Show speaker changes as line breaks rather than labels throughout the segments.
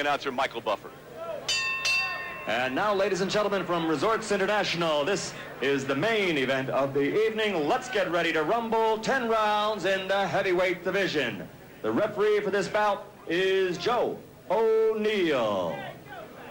Announcer Michael Buffer.
And now, ladies and gentlemen, from Resorts International, this is the main event of the evening. Let's get ready to rumble 10 rounds in the heavyweight division. The referee for this bout is Joe O'Neill.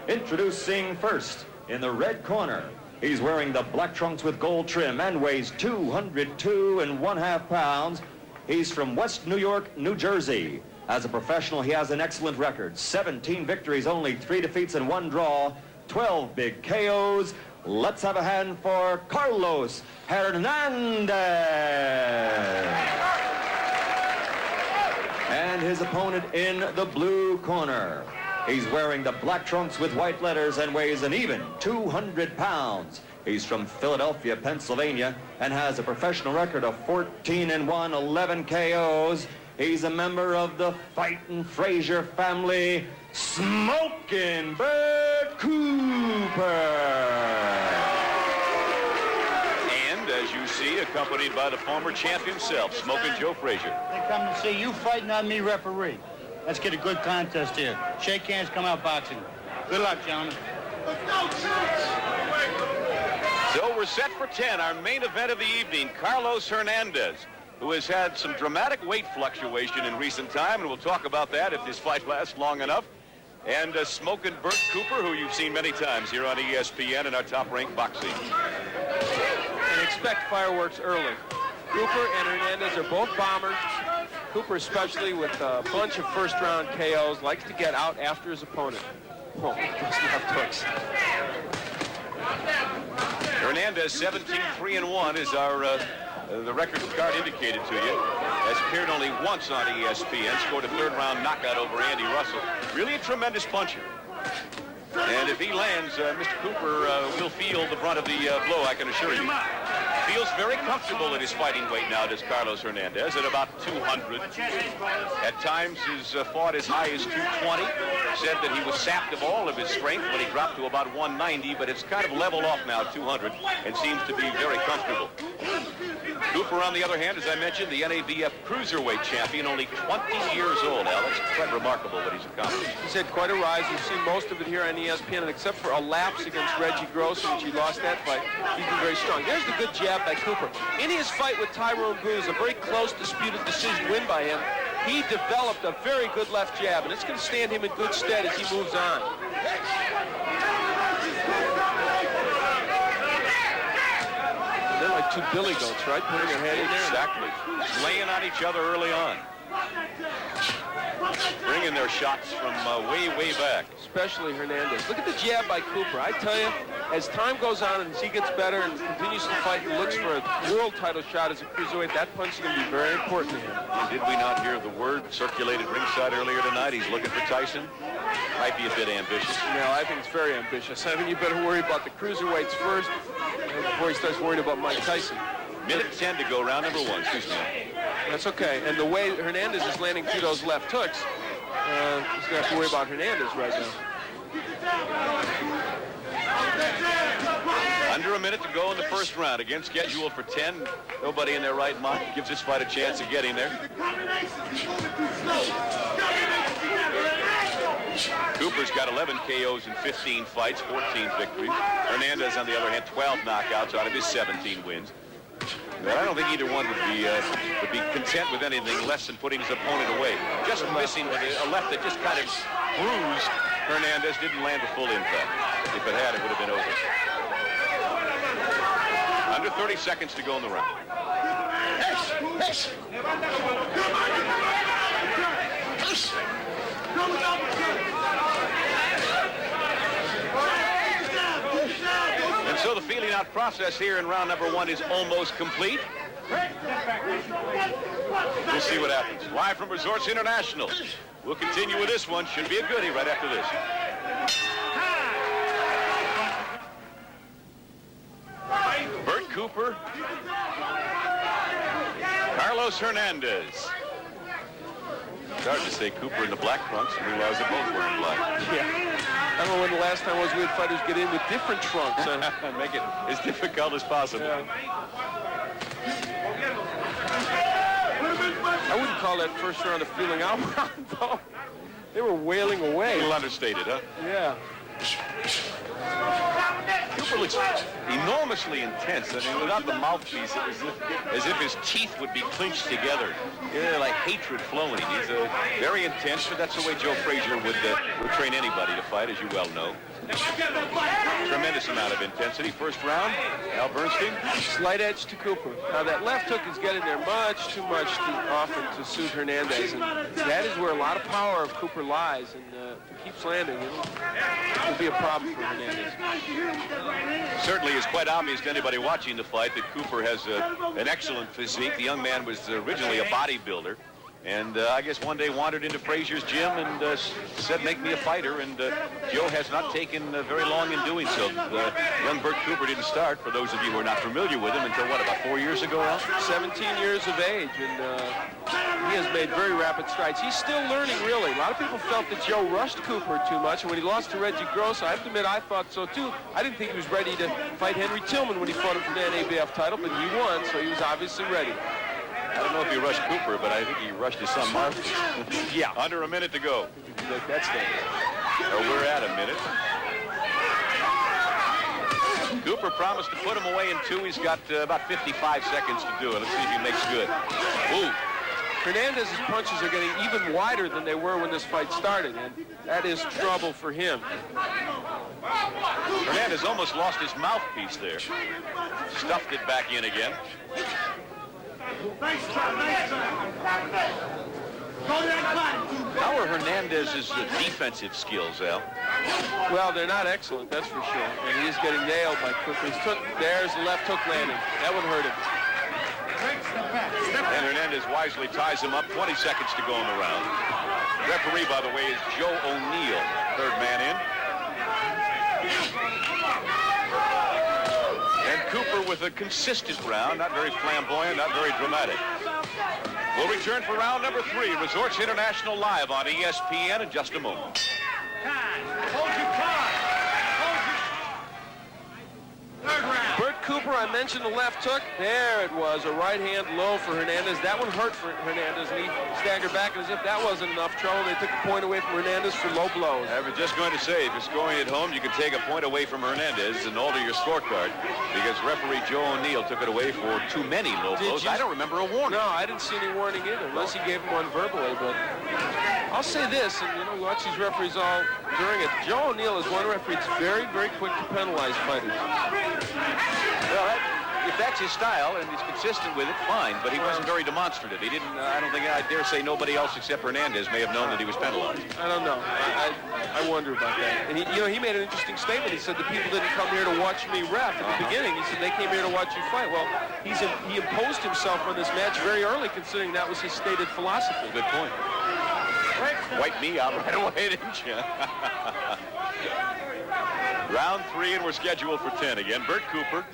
Introducing first, in the red corner, he's wearing the black trunks with gold trim and weighs 202.5 pounds. He's from West New York, New Jersey. As a professional, he has an excellent record. 17 victories, only 3 defeats and 1 draw, 12 big KOs. Let's have a hand for Carlos Hernandez. And his opponent in the blue corner. He's wearing the black trunks with white letters and weighs an even 200 pounds. He's from Philadelphia, Pennsylvania, and has a professional record of 14-1, 11 KOs. He's a member of the Fightin' Frazier family, Smokin' Bert Cooper.
And as you see, accompanied by the former champ himself, Smokin' Joe Frazier.
They come to see you fighting on me, referee. Let's get a good contest here. Shake hands, come out boxing. Good luck, gentlemen.
So we're set for 10, our main event of the evening, Carlos Hernandez, who has had some dramatic weight fluctuation in recent time, and we'll talk about that if this fight lasts long enough. And Smokin' Bert Cooper, who you've seen many times here on ESPN in our top-ranked boxing.
And expect fireworks early. Cooper and Hernandez are both bombers. Cooper, especially with a bunch of first-round KOs, likes to get out after his opponent. Oh, those left hooks.
Hernandez, 17-3-1 is our the record card indicated to you. Has appeared only once on ESPN, scored a third-round knockout over Andy Russell. Really a tremendous puncher. And if he lands, Mr. Cooper will feel the brunt of the blow, I can assure you. Feels very comfortable at his fighting weight now, does Carlos Hernandez, at about 200. At times has fought as high as 220. Said that he was sapped of all of his strength when he dropped to about 190, but it's kind of leveled off now, 200, and seems to be very comfortable. Cooper, on the other hand, as I mentioned, the NABF cruiserweight champion, only 20 years old. Now, that's quite remarkable what he's accomplished.
He's had quite a rise. You've seen most of it here on ESPN, and except for a lapse against Reggie Gross, in which he lost that fight, he's been very strong. There's the good jab by Cooper. In his fight with Tyrone Bruce, a very close disputed decision win by him, he developed a very good left jab, and it's going to stand him in good stead as he moves on. They're like two billy goats, right? Putting their head in there.
Exactly. Laying on each other early on. Bringing their shots from way, way back.
Especially Hernandez. Look at the jab by Cooper. I tell you, as time goes on and as he gets better and continues to fight and looks for a world title shot as a cruiserweight, that punch is going to be very important to him.
And did we not hear the word circulated ringside earlier tonight? He's looking for Tyson. Might be a bit ambitious.
No, I think it's very ambitious. I think you better worry about the cruiserweights first before he starts worrying about Mike Tyson.
Minute 10 to go, round number 1. Excuse me.
That's okay. And the way Hernandez is landing through those left hooks, he's going to have to worry about Hernandez right now.
Under a minute to go in the first round. Again, scheduled for 10. Nobody in their right mind gives this fight a chance of getting there. Cooper's got 11 KOs in 15 fights, 14 victories. Hernandez, on the other hand, 12 knockouts out of his 17 wins. But I don't think either one would be content with anything less than putting his opponent away. Just missing with a left that just kind of bruised Hernandez. Didn't land a full impact. If it had, it would have been over. Under 30 seconds to go in the round. And so the feeling out process here in round number 1 is almost complete. We'll see what happens. Live from Resorts International. We'll continue with this one. Should be a goodie right after this. Bert Cooper. Carlos Hernandez. It's hard to say Cooper in the black trunks and realize they're both wearing black.
Yeah. I don't know when the last time was we had fighters get in with different trunks.
Make it as difficult as possible.
Yeah. I wouldn't call that first round a feeling out round, though. They were wailing away.
A little understated, huh?
Yeah.
Cooper looks enormously intense. I mean, without the mouthpiece, it was as if his teeth would be clinched together. Yeah, like hatred flowing. He's very intense, but that's the way Joe Frazier would train anybody to fight, as you well know. Tremendous amount of intensity. First round, Al Bernstein.
Slight edge to Cooper. Now that left hook is getting there too much too often to suit Hernandez. And that is where a lot of power of Cooper lies. And if he keeps landing, it'll be a problem for Hernandez.
Certainly is quite obvious to anybody watching the fight that Cooper has an excellent physique. The young man was originally a bodybuilder. And I guess one day wandered into Frazier's gym and said, make me a fighter. And Joe has not taken very long in doing so. Young Bert Cooper didn't start, for those of you who are not familiar with him, until what, about 4 years ago, Al?
17 years of age, and he has made very rapid strides. He's still learning, really. A lot of people felt that Joe rushed Cooper too much, and when he lost to Reggie Gross, I have to admit I thought so too. I didn't think he was ready to fight Henry Tillman when he fought him for the NABF title, but he won, so he was obviously ready.
I don't know if he rushed Cooper, but I think he rushed his son Marcus.
Yeah.
Under a minute to go.
That's dangerous.
Well, we're at a minute. Cooper promised to put him away in 2. He's got about 55 seconds to do it. Let's see if he makes good. Ooh.
Hernandez's punches are getting even wider than they were when this fight started, and that is trouble for him.
Hernandez almost lost his mouthpiece there. Stuffed it back in again. How are Hernandez's defensive skills, Al?
Well, they're not excellent, that's for sure. And he's getting nailed by Cooper. There's the left hook landing. That would hurt him.
And Hernandez wisely ties him up. 20 seconds to go in the round. Referee, by the way, is Joe O'Neill. Third man in. And Cooper with a consistent round, not very flamboyant, not very dramatic. We'll return for round number 3. Resorts International live on ESPN in just a moment.
Hold your card. Third round.
Bert Cooper, I mentioned the left hook. There it was, a right hand low for Hernandez. That one hurt for Hernandez, and he staggered back as if that wasn't enough trouble. They took a point away from Hernandez for low blows.
I was just going to say, if you're scoring at home, you can take a point away from Hernandez and alter your scorecard, because referee Joe O'Neill took it away for too many low blows. I don't remember a warning.
No, I didn't see any warning either, unless he gave him one verbally. But I'll say this, and you watch these referees all during it. Joe O'Neill is one referee that's very, very quick to penalize fighters.
Well, if that's his style and he's consistent with it, fine. But he wasn't very demonstrative. He didn't. I don't think I dare say nobody else except Hernandez may have known that he was penalized.
I don't know. I wonder about that. And he made an interesting statement. He said the people didn't come here to watch me ref at the beginning. He said they came here to watch you fight. Well, he imposed himself on this match very early, considering that was his stated philosophy.
Good point. Wipe me out right away, didn't you? Round 3, and we're scheduled for 10 again. Bert Cooper.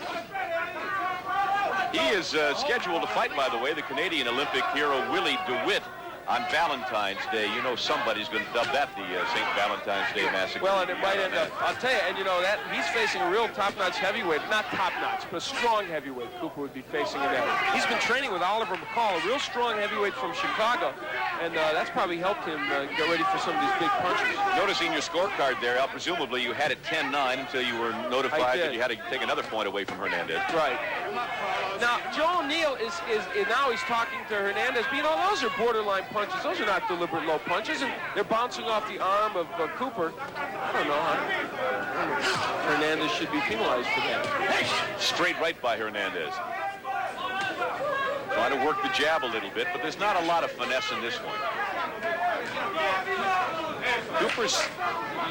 He is scheduled to fight, by the way, the Canadian Olympic hero Willie de Wit on Valentine's Day. You know somebody's going to dub that the St. Valentine's Day Massacre.
Well, and it might end up, I'll tell you, and that he's facing a real top-notch heavyweight, not top-notch, but a strong heavyweight Cooper would be facing in that. He's been training with Oliver McCall, a real strong heavyweight from Chicago, and that's probably helped him get ready for some of these big punches.
Noticing your scorecard there, Al, presumably you had it 10-9 until you were notified that you had to take another point away from Hernandez.
Right. Now, Joe O'Neill is now he's talking to Hernandez, but those are borderline punches. Those are not deliberate low punches, and they're bouncing off the arm of Cooper. I don't know. Hernandez should be penalized for that.
Straight right by Hernandez. Trying to work the jab a little bit, but there's not a lot of finesse in this one.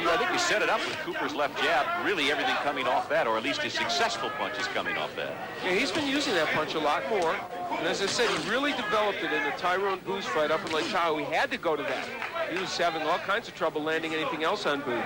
I think you set it up with Cooper's left jab, really everything coming off that, or at least his successful punches coming off that.
Yeah, he's been using that punch a lot more. And as I said, he really developed it in the Tyrone Booz fight up in Lake Tahoe. He had to go to that. He was having all kinds of trouble landing anything else on Booz.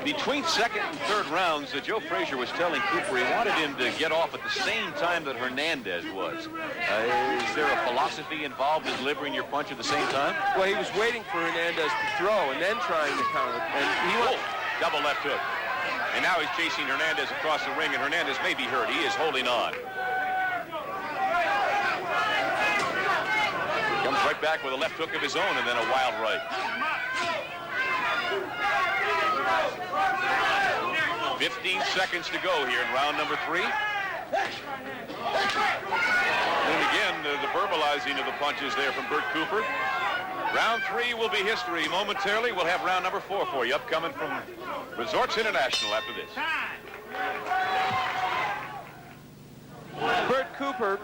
Between second and third rounds, Joe Frazier was telling Cooper he wanted him to get off at the same time that Hernandez was. Is there a philosophy involved in delivering your punch at the same time?
Well, he was waiting for Hernandez to throw and then trying to counter. And he went
double left hook. And now he's chasing Hernandez across the ring, and Hernandez may be hurt. He is holding on. Comes right back with a left hook of his own and then a wild right. 15 seconds to go here in round number 3. And again, the verbalizing of the punches there from Bert Cooper. Round 3 will be history. Momentarily, we'll have round number 4 for you, upcoming from Resorts International after this.
Bert Cooper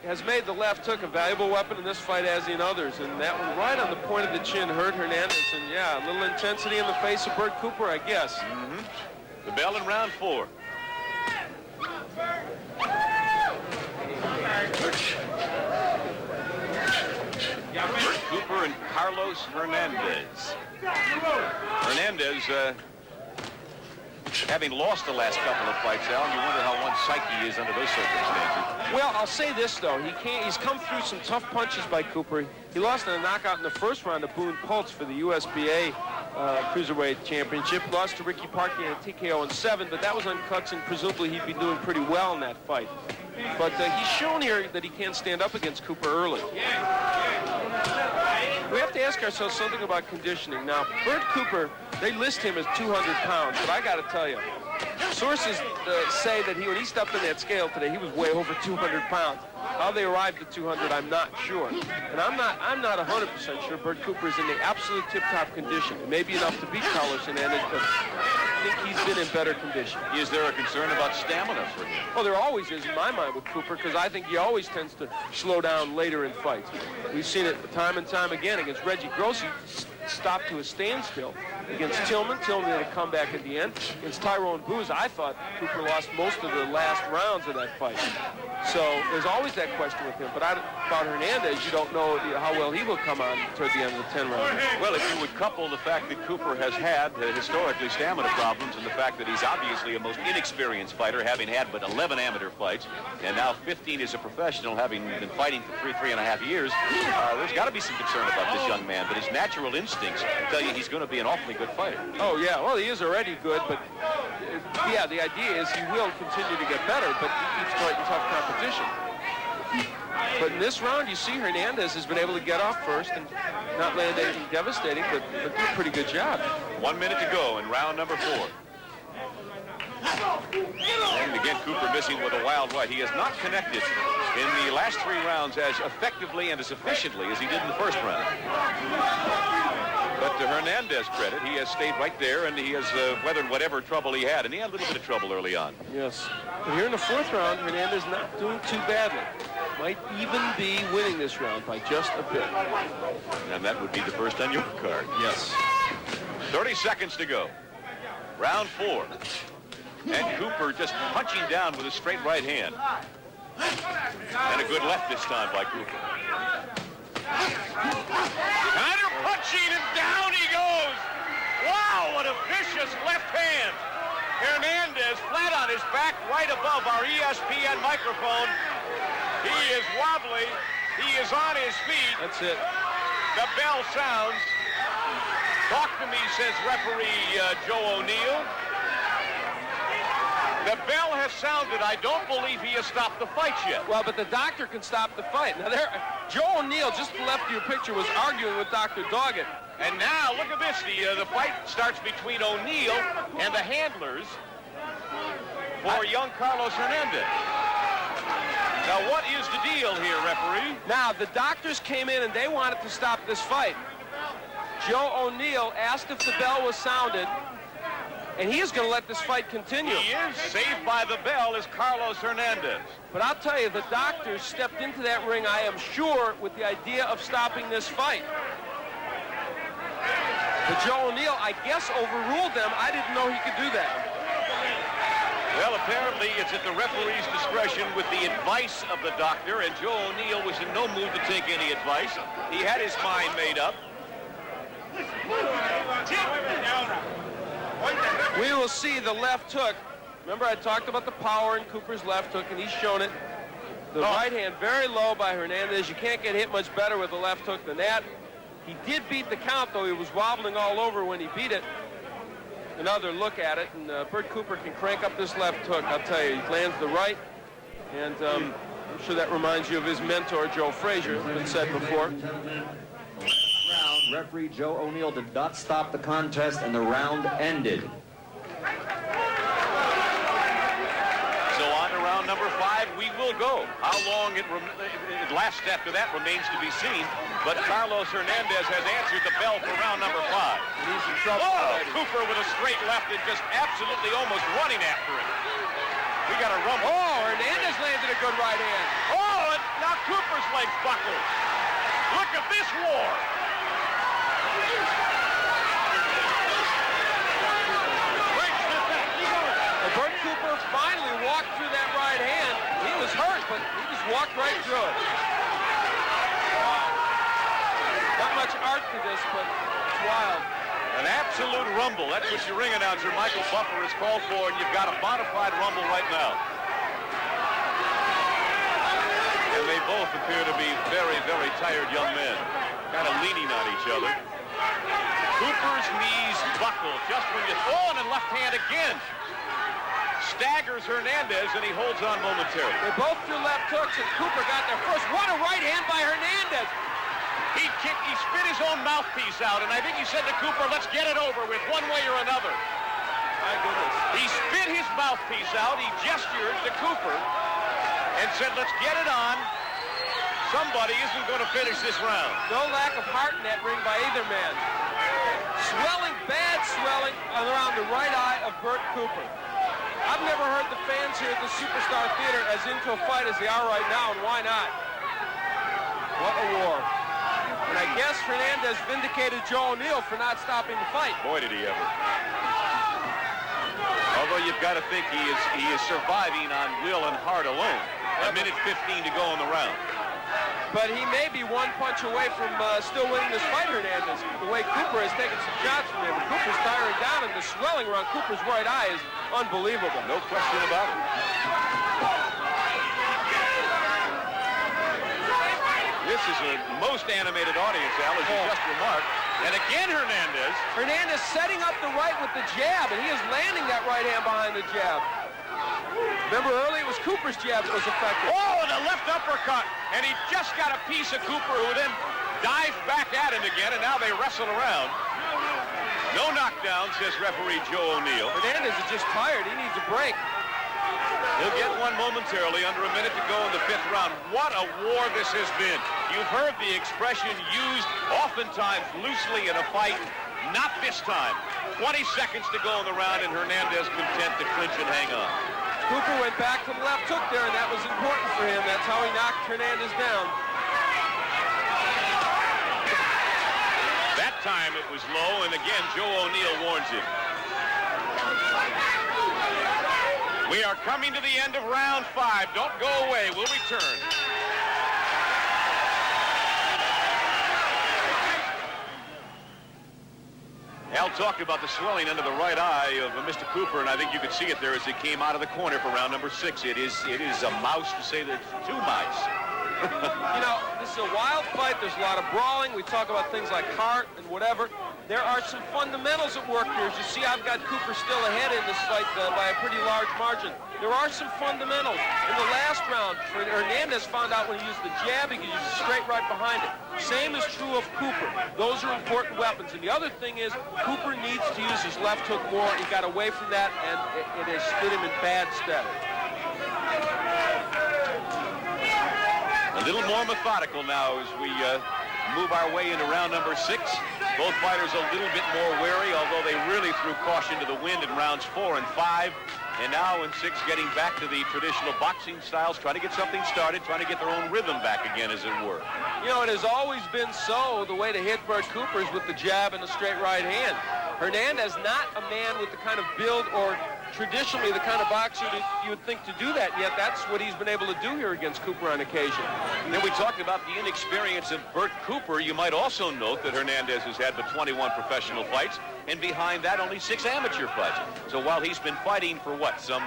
has made the left hook a valuable weapon in this fight, as in others, and that one right on the point of the chin hurt Hernandez. And yeah, a little intensity in the face of Bert Cooper, I guess.
Mm-hmm. The bell in round 4. Bert Cooper and Carlos Hernandez. Hernandez, having lost the last couple of fights, Al, you wonder how one's psyche is under those circumstances.
Well, I'll say this, though. He's come through some tough punches by Cooper. He lost in a knockout in the first round to Boone Pultz for the USBA Cruiserweight Championship. Lost to Ricky Parkey in a TKO in 7, but that was uncut, and presumably he'd be doing pretty well in that fight. But he's shown here that he can stand up against Cooper early. We have to ask ourselves something about conditioning. Now, Bert Cooper, they list him as 200 pounds, but I got to tell you, sources say that when he stepped on that scale today, he was way over 200 pounds. How they arrived at 200, I'm not sure. And I'm not 100% sure Bert Cooper is in the absolute tip-top condition. It may be enough to beat Carlos Hernandez, but I think he's been in better condition.
Is there a concern about stamina for him?
Well, there always is in my mind with Cooper, because I think he always tends to slow down later in fights. We've seen it time and time again against Reggie Gross. He stopped to a standstill. Against Tillman had a comeback at the end. Against Tyrone Booz, I thought Cooper lost most of the last rounds of that fight. So there's always that question with him. But about Hernandez, you don't know how well he will come on toward the end of the 10 rounds.
Well, if you would couple the fact that Cooper has had historically stamina problems and the fact that he's obviously a most inexperienced fighter, having had but 11 amateur fights, and now 15 as a professional, having been fighting for three and a half years, there's got to be some concern about this young man. But his natural instincts tell you he's going to be an awfully good fighter.
Oh, yeah. Well, he is already good, but yeah, the idea is he will continue to get better, but he keeps fighting tough competition. But in this round, you see Hernandez has been able to get off first and not land anything devastating, but do a pretty good job.
1 minute to go in round number 4. And again, Cooper missing with a wild right. He has not connected in the last 3 rounds as effectively and as efficiently as he did in the first round. But to Hernandez's credit, he has stayed right there, and he has weathered whatever trouble he had. And he had a little bit of trouble early on.
Yes. But here in the 4th round, Hernandez not doing too badly. Might even be winning this round by just a bit.
And that would be the first on your card.
Yes.
30 seconds to go. Round 4. And Cooper just punching down with a straight right hand. And a good left this time by Cooper. Counter punching, and down he goes. Wow, what a vicious left hand. Hernandez flat on his back right above our ESPN microphone. He is wobbly. He is on his feet.
That's it.
The bell sounds. Talk to me, says referee Joe O'Neill. The bell has sounded. I don't believe he has stopped the fight yet.
Well, but the doctor can stop the fight. Now, Joe O'Neill, just to the left of your picture, was arguing with Dr. Doggett.
And now, look at this. The fight starts between O'Neill and the handlers for young Carlos Hernandez. Now, what is the deal here, referee?
Now, the doctors came in and they wanted to stop this fight. Joe O'Neill asked if the bell was sounded, and he is going to let this fight continue.
He is. Saved by the bell is Carlos Hernandez.
But I'll tell you, the doctors stepped into that ring, I am sure, with the idea of stopping this fight. But Joe O'Neill, I guess, overruled them. I didn't know he could do that.
Well, apparently it's at the referee's discretion with the advice of the doctor, and Joe O'Neill was in no mood to take any advice. He had his mind made up.
We will see the left hook. Remember, I talked about the power in Cooper's left hook, and he's shown it. The right hand very low by Hernandez. You can't get hit much better with a left hook than that. He did beat the count, though. He was wobbling all over when he beat it. Another look at it, and Bert Cooper can crank up this left hook. I'll tell you, he lands the right, and I'm sure that reminds you of his mentor, Joe Frazier. It's been said before.
Round referee Joe O'Neill did not stop the contest, and the round ended.
So on to round number 5 we will go. How long it lasts after that remains to be seen. But Carlos Hernandez has answered the bell for round number 5.
He's in trouble.
Oh, Cooper with a straight left and just absolutely almost running after him. We got a rumble.
Oh, Hernandez landed a good right hand.
Oh, and now Cooper's legs buckled. Look at this war.
Well, Bert Cooper finally walked through that right hand. He was hurt, but he just walked right through it. Not much art to this, but it's wild.
An absolute rumble. That's what your ring announcer, Michael Buffer, has called for, and you've got a modified rumble right now. And they both appear to be very, very tired young men, kind of leaning on each other. Cooper's knees buckle just when you... Oh, and a left hand again. Staggers Hernandez, and he holds on momentarily.
They both threw left hooks, and Cooper got there first. What a right hand by Hernandez.
He spit his own mouthpiece out, and I think he said to Cooper, let's get it over with one way or another.
My goodness.
He spit his mouthpiece out. He gestured to Cooper and said, let's get it on. Somebody isn't going to finish this round.
No lack of heart in that ring by either man. Swelling, bad swelling around the right eye of Bert Cooper. I've never heard the fans here at the Superstar Theater as into a fight as they are right now, and why not? What a war. And I guess Hernandez vindicated Joe O'Neill for not stopping the fight.
Boy, did he ever. Although you've got to think he is surviving on will and heart alone. A minute 15 to go in the round.
But he may be one punch away from still winning this fight, Hernandez. The way Cooper has taken some shots from him. Cooper's tiring down, and the swelling around Cooper's right eye is unbelievable.
No question about it. This is a most animated audience, Al, as you just remarked. And again, Hernandez.
Hernandez setting up the right with the jab, and he is landing that right hand behind the jab. Remember early, it was Cooper's jab that was effective.
Oh, and a left uppercut. And he just got a piece of Cooper, who then dived back at him again, and now they wrestle around. No knockdown, says referee Joe O'Neill.
Hernandez is just tired. He needs a break.
He'll get one momentarily, under a minute to go in the 5th round. What a war this has been. You've heard the expression used oftentimes loosely in a fight. Not this time. 20 seconds to go in the round, and Hernandez content to clinch and hang on.
Cooper went back to the left hook there, and that was important for him. That's how he knocked Hernandez down.
That time it was low, and again, Joe O'Neill warns him. We are coming to the end of round 5. Don't go away. We'll return. Al talked about the swelling under the right eye of Mr. Cooper, and I think you could see it there as it came out of the corner for round number 6. It is a mouse to say that 2 mice.
You know, this is a wild fight. There's a lot of brawling. We talk about things like heart and whatever. There are some fundamentals at work here. As you see, I've got Cooper still ahead in this fight by a pretty large margin. There are some fundamentals. In the last round, Hernandez found out when he used the jab, he could use the straight right behind it. Same is true of Cooper. Those are important weapons. And the other thing is, Cooper needs to use his left hook more. He got away from that, and it has stood him in bad stead.
A little more methodical now as we move our way into round number 6. Both fighters a little bit more wary, although they really threw caution to the wind in rounds 4 and 5. And now in 6, getting back to the traditional boxing styles, trying to get something started, trying to get their own rhythm back again, as it were.
You know, it has always been so. The way to hit Bert Cooper is with the jab and the straight right hand. Hernandez, not a man with the kind of build or traditionally the kind of boxer that you would think to do that, yet that's what he's been able to do here against Cooper on occasion.
And then we talked about the inexperience of Bert Cooper. You might also note that Hernandez has had but 21 professional fights, and behind that only 6 amateur fights. So while he's been fighting for what, some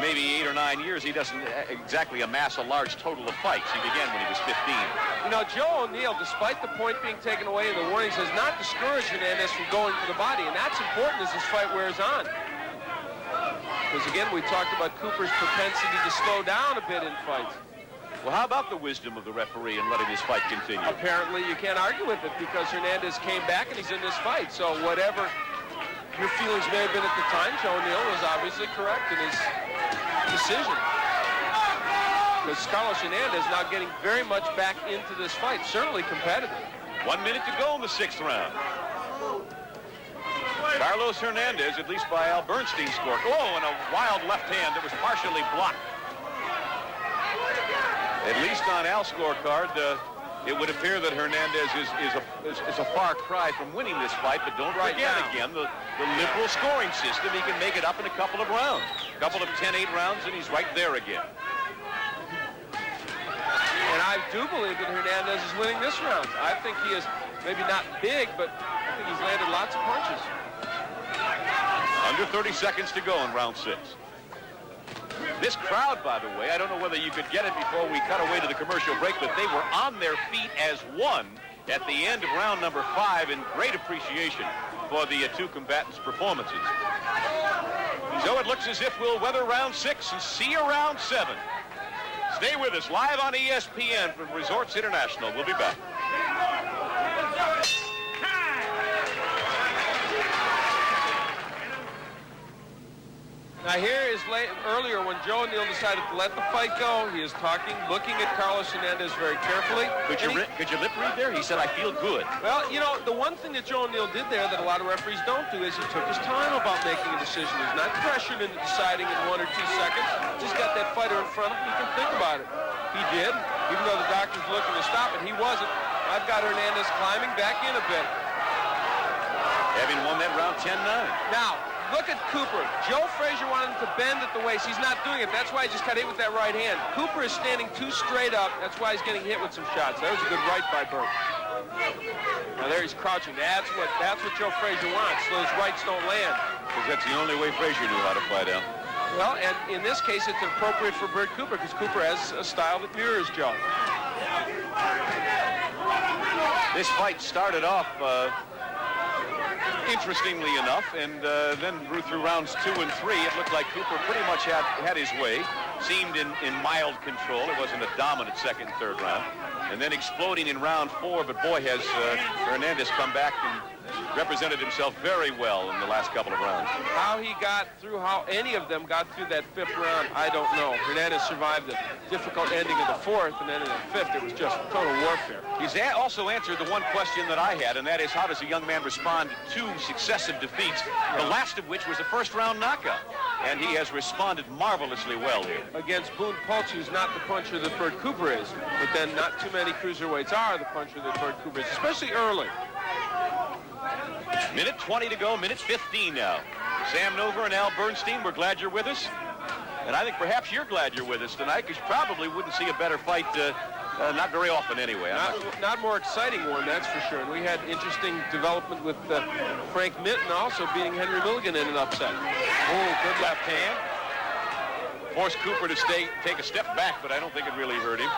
maybe 8 or 9 years, he doesn't exactly amass a large total of fights. He began when he was 15.
You know, Joe O'Neill, despite the point being taken away in the warnings, has not discouraged Hernandez from going for the body, and that's important as this fight wears on. Because again, we talked about Cooper's propensity to slow down a bit in fights.
Well, how about the wisdom of the referee in letting this fight continue?
Apparently, you can't argue with it because Hernandez came back and he's in this fight. So whatever your feelings may have been at the time, Joe Neal was obviously correct in his decision. Because Carlos Hernandez now getting very much back into this fight, certainly competitive.
1 minute to go in the 6th round. Carlos Hernandez, at least by Al Bernstein's score. Oh, and a wild left hand that was partially blocked. At least on Al's scorecard, it would appear that Hernandez is a far cry from winning this fight, but don't forget again the liberal scoring system. He can make it up in a couple of rounds. A couple of 10-8 rounds, and he's right there again.
And I do believe that Hernandez is winning this round. I think he is maybe not big, but I think he's landed lots of punches.
Under 30 seconds to go in round 6. This crowd, by the way, I don't know whether you could get it before we cut away to the commercial break, but they were on their feet as one at the end of round number 5 in great appreciation for the two combatants' performances. So it looks as if we'll weather round 6 and see you round 7. Stay with us live on ESPN from Resorts International. We'll be back.
Now here is earlier when Joe Neal decided to let the fight go. He is talking, looking at Carlos Hernandez very carefully.
Could you lip read there? He said, "I feel good."
Well, you know, the one thing that Joe Neal did there that a lot of referees don't do is he took his time about making a decision. He's not pressured into deciding in 1 or 2 seconds. Just got that fighter in front of him. He can think about it. He did, even though the doctor's looking to stop it. He wasn't. I've got Hernandez climbing back in a bit.
Having won that round 10-9.
Now, look at Cooper. Joe Frazier wanted him to bend at the waist. He's not doing it. That's why he just got hit with that right hand. Cooper is standing too straight up. That's why he's getting hit with some shots. That was a good right by Bert. Now there he's crouching. That's what Joe Frazier wants. So those rights don't land.
Because that's the only way Frazier knew how to fight out.
Well, and in this case, it's appropriate for Bert Cooper because Cooper has a style that mirrors Joe.
This fight started off interestingly enough, and then grew through rounds 2 and 3. It looked like Cooper pretty much had his way, seemed in mild control. It wasn't a dominant 2nd and 3rd round. And then exploding in round 4, but boy, has Hernandez come back and represented himself very well in the last couple of rounds.
How he got through, how any of them got through that 5th round, I don't know. Hernandez survived the difficult ending of the 4th, and then in the 5th, it was just total warfare.
He's also answered the one question that I had, and that is, how does a young man respond to 2 successive defeats, the last of which was a first-round knockout? And he has responded marvelously well here.
Against Boone Pulch, who's not the puncher that Bert Cooper is, but then not too many cruiserweights are the puncher that Bert Cooper is, especially early.
Minute 20 to go, minute 15 now. Sam Nover and Al Bernstein, we're glad you're with us. And I think perhaps you're glad you're with us tonight, because you probably wouldn't see a better fight, not very often anyway.
Not more exciting one, that's for sure. And we had interesting development with Frank Minton also beating Henry Milligan in an upset.
Oh, good left hand. Forced Cooper to take a step back, but I don't think it really hurt him.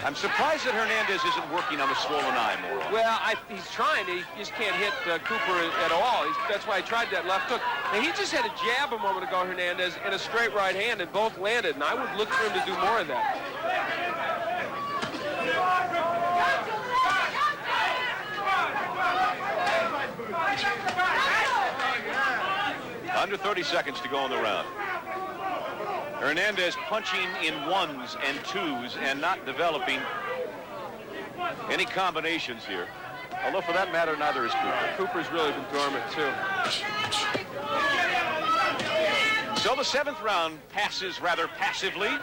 I'm surprised that Hernandez isn't working on the swollen eye more.
Well, he's trying. He just can't hit Cooper at all. That's why he tried that left hook. Now, he just had a jab a moment ago, Hernandez, and a straight right hand, and both landed. And I would look for him to do more of that.
Under 30 seconds to go in the round. Hernandez punching in 1s and 2s and not developing any combinations here. Although, for that matter, neither is Cooper.
Cooper's really been dormant, too.
So the 7th round passes rather passively,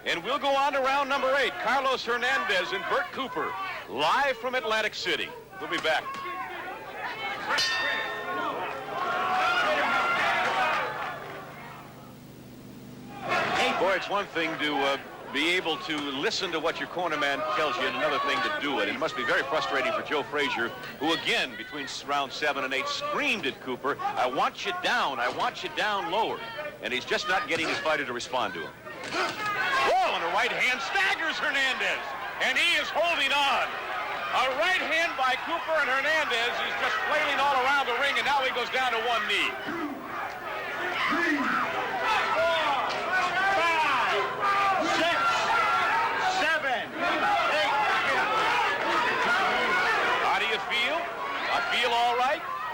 and we'll go on to round number 8. Carlos Hernandez and Bert Cooper, live from Atlantic City. We'll be back. Boy, it's one thing to be able to listen to what your corner man tells you, and another thing to do it. And it must be very frustrating for Joe Frazier, who again, between round 7 and 8, screamed at Cooper, "I want you down, I want you down lower." And he's just not getting his fighter to respond to him. Whoa, and a right hand staggers Hernandez, and he is holding on. A right hand by Cooper, and Hernandez is just flailing all around the ring, and now he goes down to one knee.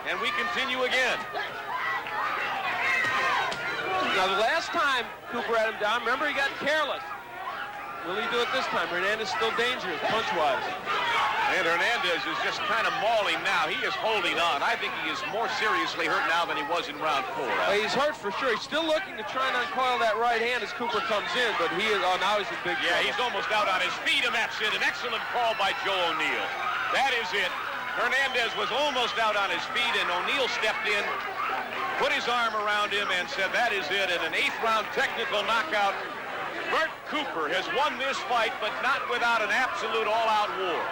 and we continue again.
Now, the last time Cooper had him down, remember, he got careless. Will he do it this time? Hernandez still dangerous, punch-wise.
And Hernandez is just kind of mauling now. He is holding on. I think he is more seriously hurt now than he was in round 4.
Well, he's hurt for sure. He's still looking to try and uncoil that right hand as Cooper comes in, but he is, oh, now he's in big trouble.
Yeah, he's almost out on his feet, and that's it. An excellent call by Joe O'Neill. That is it. Hernandez was almost out on his feet, and O'Neill stepped in, put his arm around him, and said, that is it. And an 8th-round technical knockout. Bert Cooper has won this fight, but not without an absolute all-out war.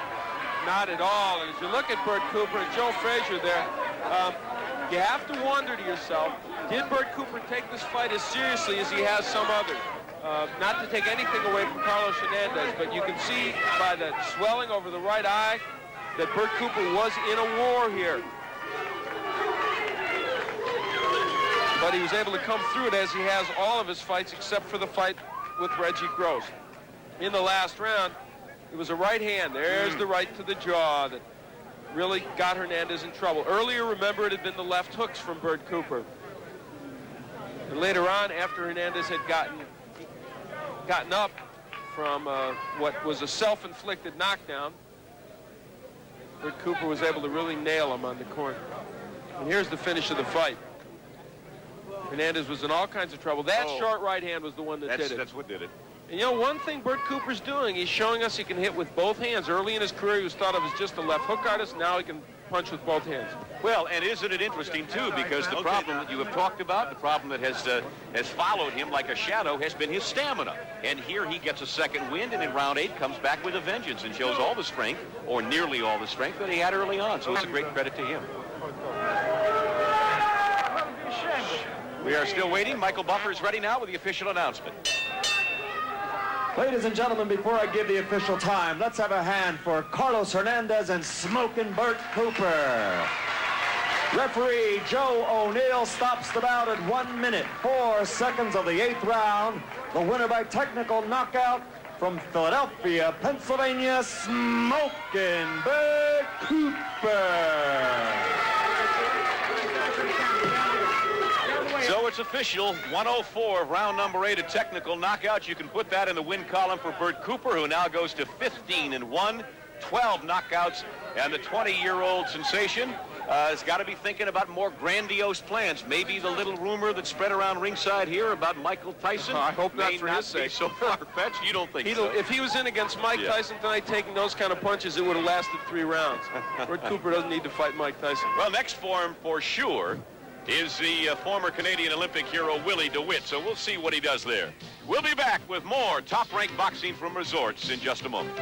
Not at all. And as you look at Bert Cooper and Joe Frazier there, you have to wonder to yourself, did Bert Cooper take this fight as seriously as he has some others? Not to take anything away from Carlos Hernandez, but you can see by the swelling over the right eye that Bert Cooper was in a war here. But he was able to come through it as he has all of his fights except for the fight with Reggie Gross. In the last round, it was a right hand. There's the right to the jaw that really got Hernandez in trouble. Earlier, remember, it had been the left hooks from Bert Cooper. And later on, after Hernandez had gotten up from what was a self-inflicted knockdown, Bert Cooper was able to really nail him on the corner. And here's the finish of the fight. Hernandez was in all kinds of trouble. That short right hand was the one that did it.
That's what did it.
And you know, one thing Bert Cooper's doing, he's showing us he can hit with both hands. Early in his career, he was thought of as just a left hook artist. Now he can punch with both hands.
Well, and isn't it interesting, too, because the problem that you have talked about, the problem that has followed him like a shadow, has been his stamina. And here he gets a second wind, and in round 8 comes back with a vengeance and shows all the strength, or nearly all the strength, that he had early on. So it's a great credit to him. We are still waiting. Michael Buffer is ready now with the official announcement.
Ladies and gentlemen, before I give the official time, let's have a hand for Carlos Hernandez and Smokin' Bert Cooper. Referee Joe O'Neill stops the bout at 1 minute, 4 seconds of the 8th round. The winner by technical knockout from Philadelphia, Pennsylvania, Smokin' Bert Cooper.
So it's official, 104 of round number 8, a technical knockout. You can put that in the win column for Bert Cooper, who now goes to 15-1, 12 knockouts, and the 20-year-old sensation has got to be thinking about more grandiose plans. Maybe the little rumor that spread around ringside here about Michael Tyson.
I hope not for his sake.
So far-fetched, you don't think so?
If he was in against Mike Tyson tonight taking those kind of punches, it would have lasted 3 rounds. Bert Cooper doesn't need to fight Mike Tyson.
Well, next for him, for sure, is the former Canadian Olympic hero Willie de Wit. So we'll see what he does there. We'll be back with more top-ranked boxing from Resorts in just a moment.